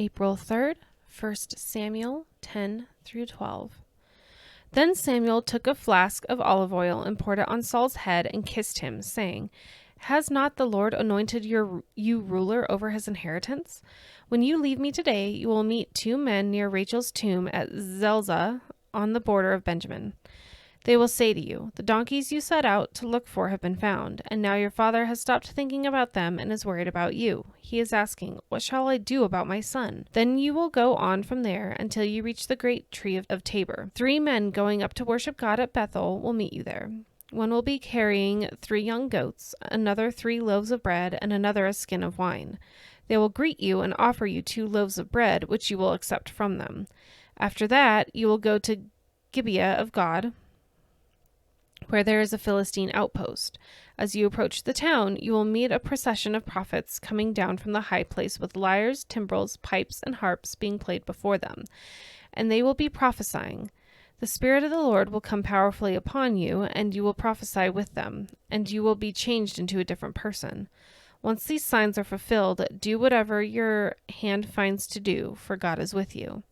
April 3rd, 1 Samuel 10 through 12. Then Samuel took a flask of olive oil and poured it on Saul's head and kissed him, saying, "Has not the Lord anointed you ruler over his inheritance? When you leave me today, you will meet 2 men near Rachel's tomb at Zelzah on the border of Benjamin. They will say to you, 'The donkeys you set out to look for have been found, and now your father has stopped thinking about them and is worried about you. He is asking, what shall I do about my son?' Then you will go on from there until you reach the great tree of Tabor. 3 men going up to worship God at Bethel will meet you there. One will be carrying 3 young goats, another 3 loaves of bread, and another a skin of wine. They will greet you and offer you 2 loaves of bread, which you will accept from them. After that, you will go to Gibeah of God, where there is a Philistine outpost. As you approach the town, you will meet a procession of prophets coming down from the high place with lyres, timbrels, pipes, and harps being played before them, and they will be prophesying. The Spirit of the Lord will come powerfully upon you, and you will prophesy with them, and you will be changed into a different person. Once these signs are fulfilled, do whatever your hand finds to do, for God is with you.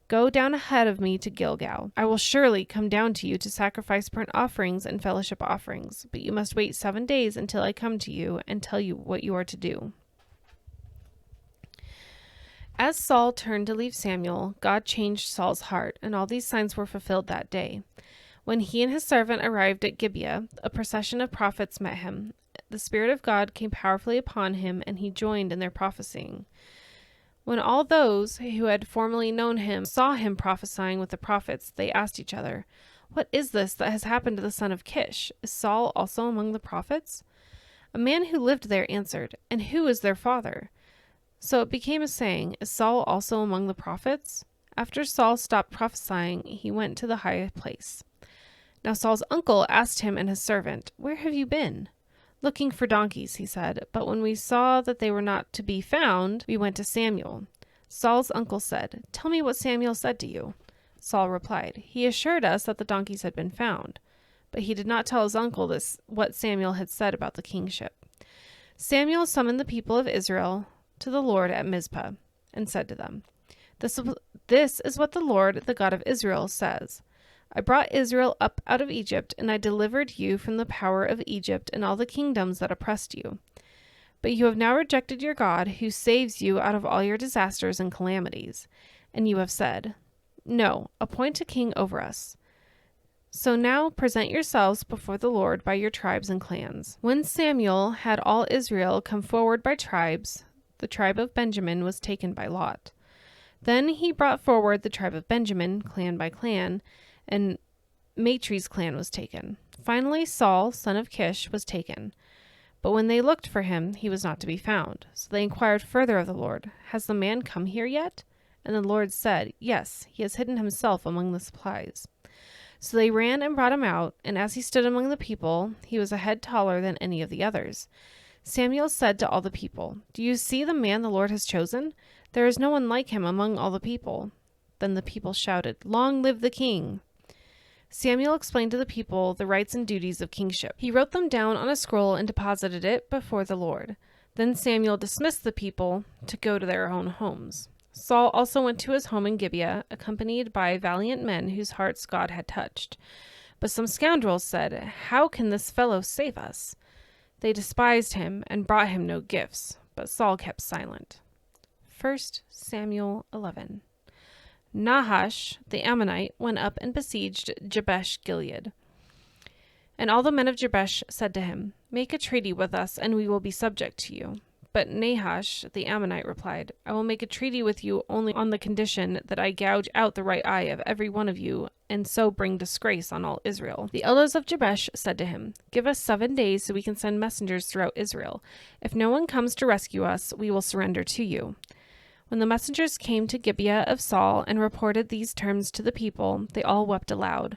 Go down ahead of me to Gilgal. I will surely come down to you to sacrifice burnt offerings and fellowship offerings, but you must wait 7 days until I come to you and tell you what you are to do." As Saul turned to leave Samuel, God changed Saul's heart, and all these signs were fulfilled that day. When he and his servant arrived at Gibeah, a procession of prophets met him. The Spirit of God came powerfully upon him, and he joined in their prophesying. When all those who had formerly known him saw him prophesying with the prophets, they asked each other, "What is this that has happened to the son of Kish? Is Saul also among the prophets?" A man who lived there answered, "And who is their father?" So it became a saying, "Is Saul also among the prophets?" After Saul stopped prophesying, he went to the high place. Now Saul's uncle asked him and his servant, "Where have you been?" "Looking for donkeys," he said, "but when we saw that they were not to be found, we went to Samuel." Saul's uncle said, "Tell me what Samuel said to you." Saul replied, "He assured us that the donkeys had been found." But he did not tell his uncle what Samuel had said about the kingship. Samuel summoned the people of Israel to the Lord at Mizpah, and said to them, This is what the Lord, the God of Israel, says. I brought Israel up out of Egypt, and I delivered you from the power of Egypt and all the kingdoms that oppressed you. But you have now rejected your God, who saves you out of all your disasters and calamities. And you have said, No, appoint a king over us. So now present yourselves before the Lord by your tribes and clans. When Samuel had all Israel come forward by tribes, the tribe of Benjamin was taken by lot. Then he brought forward the tribe of Benjamin, clan by clan, and Matri's clan was taken. Finally Saul, son of Kish, was taken. But when they looked for him, he was not to be found. So they inquired further of the Lord, Has the man come here yet? And the Lord said, Yes, he has hidden himself among the supplies. So they ran and brought him out, and as he stood among the people, he was a head taller than any of the others. Samuel said to all the people, Do you see the man the Lord has chosen? There is no one like him among all the people. Then the people shouted, Long live the king! Samuel explained to the people the rights and duties of kingship. He wrote them down on a scroll and deposited it before the Lord. Then Samuel dismissed the people to go to their own homes. Saul also went to his home in Gibeah, accompanied by valiant men whose hearts God had touched. But some scoundrels said, How can this fellow save us? They despised him and brought him no gifts, but Saul kept silent. 1 Samuel 11. Nahash, the Ammonite, went up and besieged Jabesh Gilead. And all the men of Jabesh said to him, Make a treaty with us, and we will be subject to you. But Nahash, the Ammonite, replied, I will make a treaty with you only on the condition that I gouge out the right eye of every one of you, and so bring disgrace on all Israel. The elders of Jabesh said to him, Give us 7 days so we can send messengers throughout Israel. If no one comes to rescue us, we will surrender to you. When the messengers came to Gibeah of Saul and reported these terms to the people, they all wept aloud.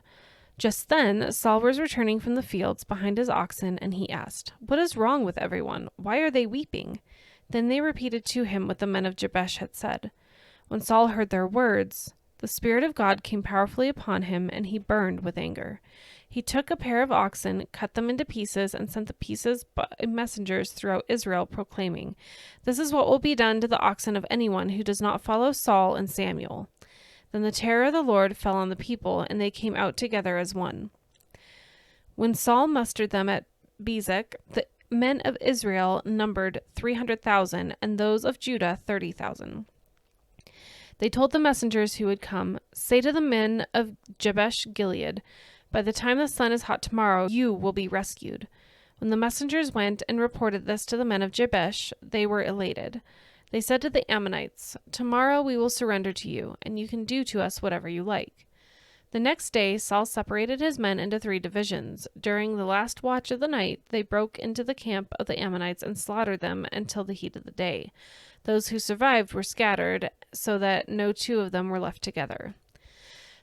Just then Saul was returning from the fields behind his oxen, and he asked, What is wrong with everyone? Why are they weeping? Then they repeated to him what the men of Jabesh had said. When Saul heard their words, The Spirit of God came powerfully upon him, and he burned with anger. He took a pair of oxen, cut them into pieces, and sent the pieces by messengers throughout Israel, proclaiming, "This is what will be done to the oxen of anyone who does not follow Saul and Samuel." Then the terror of the Lord fell on the people, and they came out together as one. When Saul mustered them at Bezek, the men of Israel numbered 300,000, and those of Judah 30,000. They told the messengers who had come, "Say to the men of Jabesh Gilead, by the time the sun is hot tomorrow, you will be rescued." When the messengers went and reported this to the men of Jabesh, they were elated. They said to the Ammonites, "Tomorrow we will surrender to you, and you can do to us whatever you like." The next day Saul separated his men into 3 divisions. During the last watch of the night, they broke into the camp of the Ammonites and slaughtered them until the heat of the day. Those who survived were scattered, so that no 2 of them were left together.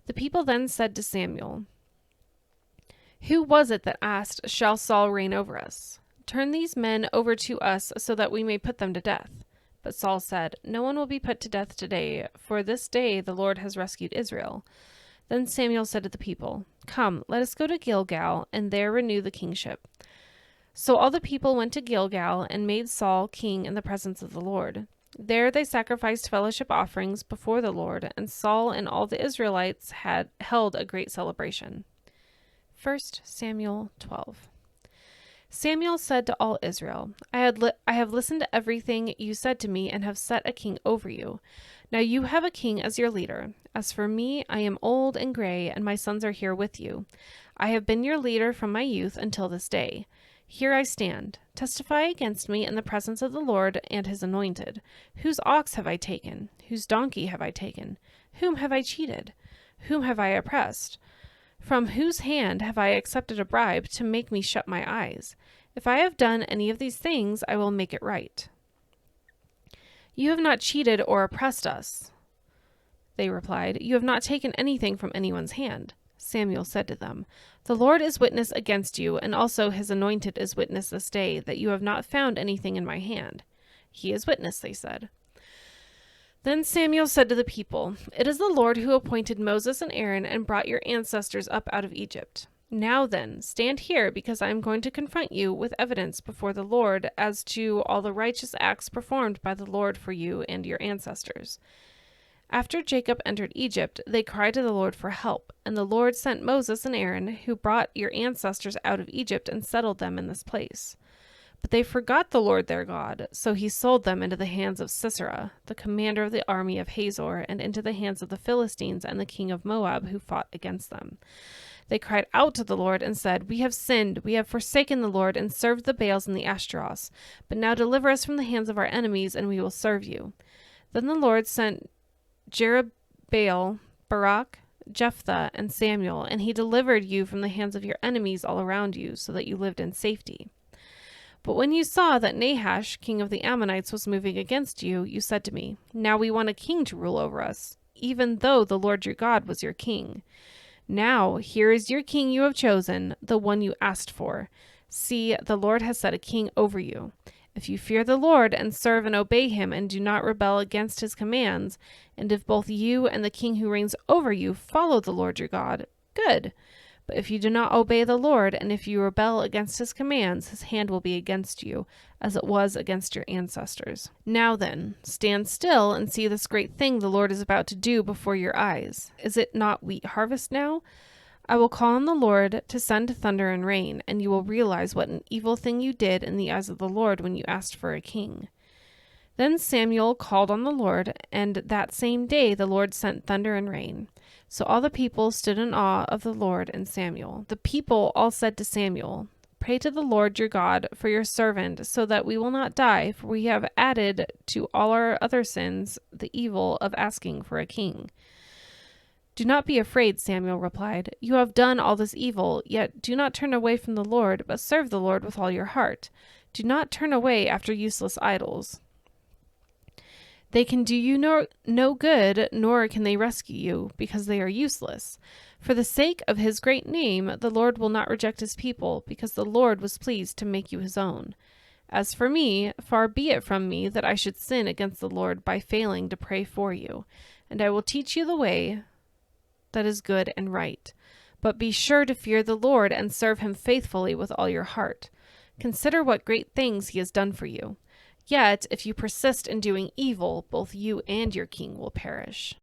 The people then said to Samuel, "Who was it that asked, 'Shall Saul reign over us?' Turn these men over to us so that we may put them to death." But Saul said, "No one will be put to death today, for this day the Lord has rescued Israel." Then Samuel said to the people, "Come, let us go to Gilgal, and there renew the kingship." So all the people went to Gilgal and made Saul king in the presence of the Lord. There they sacrificed fellowship offerings before the Lord, and Saul and all the Israelites had held a great celebration. 1 Samuel 12. Samuel said to all Israel, I have listened to everything you said to me and have set a king over you. Now you have a king as your leader. As for me, I am old and gray, and my sons are here with you. I have been your leader from my youth until this day. Here I stand. Testify against me in the presence of the Lord and his anointed. Whose ox have I taken? Whose donkey have I taken? Whom have I cheated? Whom have I oppressed? From whose hand have I accepted a bribe to make me shut my eyes? If I have done any of these things, I will make it right." "You have not cheated or oppressed us," they replied. "You have not taken anything from anyone's hand." Samuel said to them, "The Lord is witness against you, and also his anointed is witness this day, that you have not found anything in my hand." "He is witness," they said. Then Samuel said to the people, "It is the Lord who appointed Moses and Aaron and brought your ancestors up out of Egypt. Now then, stand here, because I am going to confront you with evidence before the Lord as to all the righteous acts performed by the Lord for you and your ancestors." After Jacob entered Egypt, they cried to the Lord for help, and the Lord sent Moses and Aaron, who brought your ancestors out of Egypt and settled them in this place. But they forgot the Lord their God, so he sold them into the hands of Sisera, the commander of the army of Hazor, and into the hands of the Philistines and the king of Moab, who fought against them. They cried out to the Lord and said, "We have sinned, we have forsaken the Lord and served the Baals and the Ashtaroths. But now deliver us from the hands of our enemies, and we will serve you." Then the Lord sent Jerubbaal, Barak, Jephthah, and Samuel, and he delivered you from the hands of your enemies all around you, so that you lived in safety. But when you saw that Nahash, king of the Ammonites, was moving against you, you said to me, "Now we want a king to rule over us, even though the Lord your God was your king. Now here is your king you have chosen, the one you asked for. See, the Lord has set a king over you. If you fear the Lord and serve and obey him and do not rebel against his commands, and if both you and the king who reigns over you follow the Lord your God, good. But if you do not obey the Lord, and if you rebel against his commands, his hand will be against you, as it was against your ancestors. Now then, stand still and see this great thing the Lord is about to do before your eyes. Is it not wheat harvest now? I will call on the Lord to send thunder and rain, and you will realize what an evil thing you did in the eyes of the Lord when you asked for a king." Then Samuel called on the Lord, and that same day the Lord sent thunder and rain. So all the people stood in awe of the Lord and Samuel. The people all said to Samuel, "Pray to the Lord your God for your servant, so that we will not die, for we have added to all our other sins the evil of asking for a king." "Do not be afraid," Samuel replied. "You have done all this evil, yet do not turn away from the Lord, but serve the Lord with all your heart. Do not turn away after useless idols. They can do you no good, nor can they rescue you, because they are useless. For the sake of his great name, the Lord will not reject his people, because the Lord was pleased to make you his own. As for me, far be it from me that I should sin against the Lord by failing to pray for you, and I will teach you the way that is good and right. But be sure to fear the Lord and serve him faithfully with all your heart. Consider what great things he has done for you. Yet, if you persist in doing evil, both you and your king will perish."